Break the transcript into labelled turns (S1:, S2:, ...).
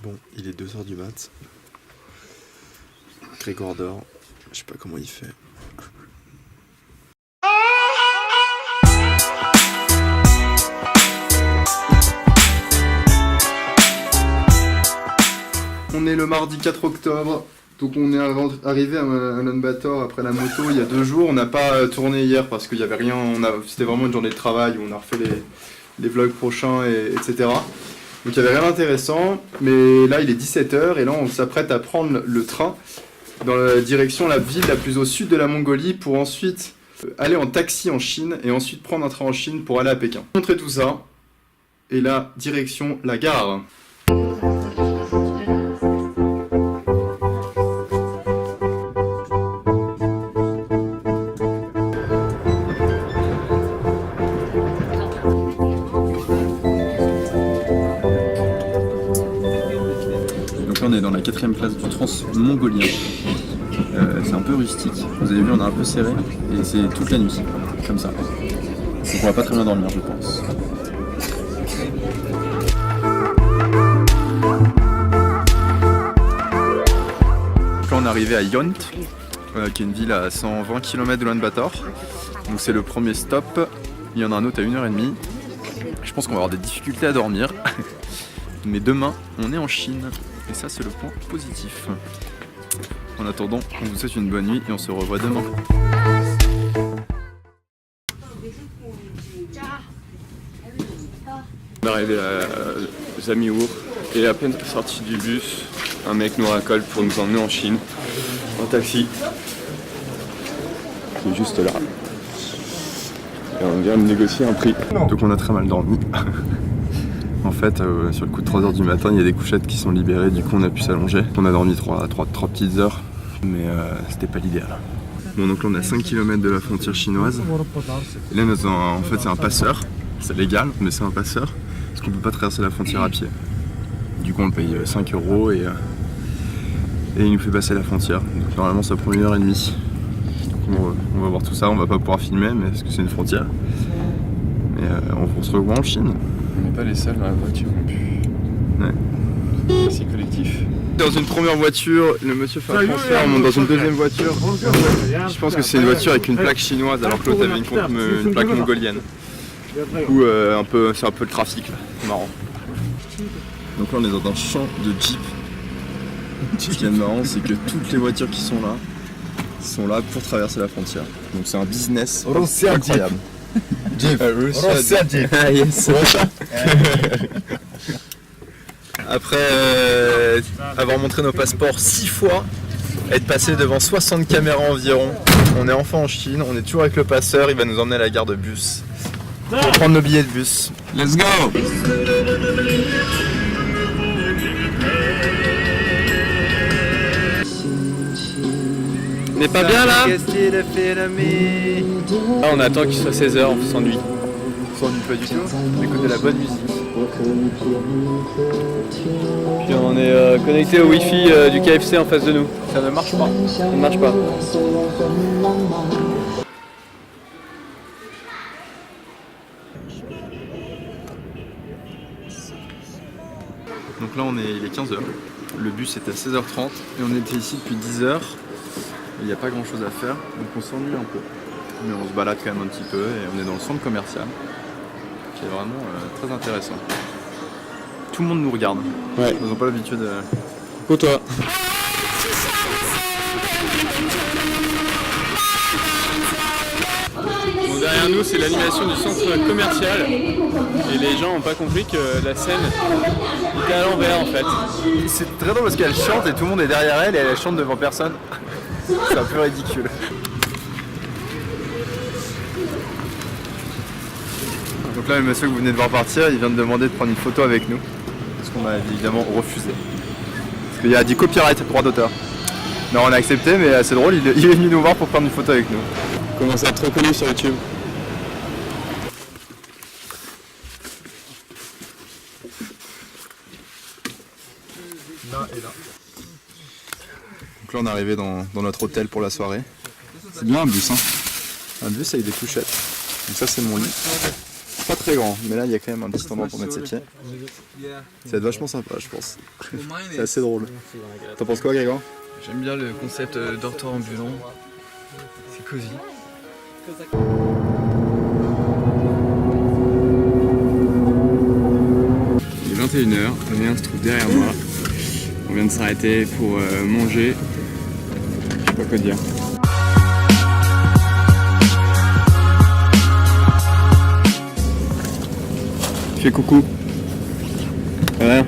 S1: Bon, il est 2h du mat. Grégoire dort. Je sais pas comment il fait. On est le mardi 4 octobre. Donc on est arrivé à Ulaanbaatar après la moto il y a 2 jours. On n'a pas tourné hier parce qu'il n'y avait rien. C'était vraiment une journée de travail où on a refait les vlogs prochains, etc. Donc il n'y avait rien d'intéressant. Mais là il est 17h et là on s'apprête à prendre le train dans la direction la ville la plus au sud de la Mongolie pour ensuite aller en taxi en Chine et ensuite prendre un train en Chine pour aller à Pékin. Montrer tout ça. Et là, direction la gare. On est dans la 4ème place du Trans-Mongolien. C'est un peu rustique. Vous avez vu, on est un peu serré et c'est toute la nuit, comme ça. On pourra pas très bien dormir, je pense. Là, on est arrivé à Yont, qui est une ville à 120 km de Ulaanbaatar. Donc c'est le premier stop. Il y en a un autre à 1h30. Je pense qu'on va avoir des difficultés à dormir. Mais demain, on est en Chine. Et ça, c'est le point positif. En attendant, on vous souhaite une bonne nuit et on se revoit demain.
S2: On est arrivé à Zamiour et à peine sorti du bus, un mec nous racole pour nous emmener en Chine en taxi. C'est juste là. Et on vient de négocier un prix.
S1: Donc on a très mal dormi. En fait, sur le coup de 3h du matin, il y a des couchettes qui sont libérées, du coup on a pu s'allonger. On a dormi 3 petites heures, mais c'était pas l'idéal. Bon, donc là on est à 5 km de la frontière chinoise. Et là, en fait, c'est un passeur. C'est légal, mais c'est un passeur, parce qu'on peut pas traverser la frontière à pied. Du coup on le paye 5 € et il nous fait passer la frontière. Donc normalement ça prend 1h30. Donc on va voir tout ça, on va pas pouvoir filmer, mais parce que c'est une frontière. Mais on se revoit en Chine.
S2: On n'est pas les seuls dans la voiture non plus.
S1: Ouais.
S2: C'est collectif.
S1: Dans une première voiture, le monsieur fait un transfert, on monte dans une deuxième voiture. Je pense que c'est une voiture avec une plaque chinoise alors que l'autre avait une plaque mongolienne. Du coup, c'est un peu le trafic là, c'est marrant. Donc là on est dans un champ de Jeep. Ce qui est marrant, c'est que toutes les voitures qui sont là pour traverser la frontière. Donc c'est un business incroyable. Jeep. Russia Jeep. Ah yes. Après avoir montré nos passeports 6 fois, être passé devant 60 caméras environ, on est enfin en Chine, on est toujours avec le passeur, il va nous emmener à la gare de bus pour prendre nos billets de bus. Let's go!
S2: On n'est pas bien là? Là on attend qu'il soit 16h, on s'ennuie.
S1: On s'ennuie pas du tout, on écoute de la bonne musique.
S2: Puis on est connecté au wifi du KFC en face de nous.
S1: Ça ne marche pas.
S2: Ça ne marche pas.
S1: Donc là il est 15h, le bus est à 16h30 et on était ici depuis 10h. Il n'y a pas grand chose à faire, donc on s'ennuie un peu. Mais on se balade quand même un petit peu et on est dans le centre commercial, qui est vraiment très intéressant. Tout le monde nous regarde.
S2: Ouais.
S1: Ils n'ont pas l'habitude.
S2: Pour toi. Bon, derrière nous, c'est l'animation du centre commercial. Et les gens n'ont pas compris que la scène était à l'envers en fait.
S1: C'est très drôle parce qu'elle chante et tout le monde est derrière elle et elle chante devant personne. C'est un peu ridicule. Donc là, le monsieur que vous venez de voir partir, il vient de demander de prendre une photo avec nous. Parce qu'on a évidemment refusé. Parce qu'il y a du copyright, droit d'auteur. Non, on a accepté, mais c'est drôle, il est venu nous voir pour prendre une photo avec nous.
S2: Comment ça être reconnu sur YouTube?
S1: Là et là. Donc là, on est arrivé dans notre hôtel pour la soirée. C'est bien un bus, hein. Un bus avec des couchettes. Donc ça, c'est mon lit. Pas très très grand, mais là il y a quand même un petit endroit pour mettre ses pieds. Ça va être vachement sympa, je pense. C'est assez drôle. T'en penses quoi, Grégoire?
S2: J'aime bien le concept dortoir ambulant. C'est cosy. Il est 21h, Damien se trouve derrière moi. On vient de s'arrêter pour manger. Je sais pas quoi dire. Fais coucou. Rien.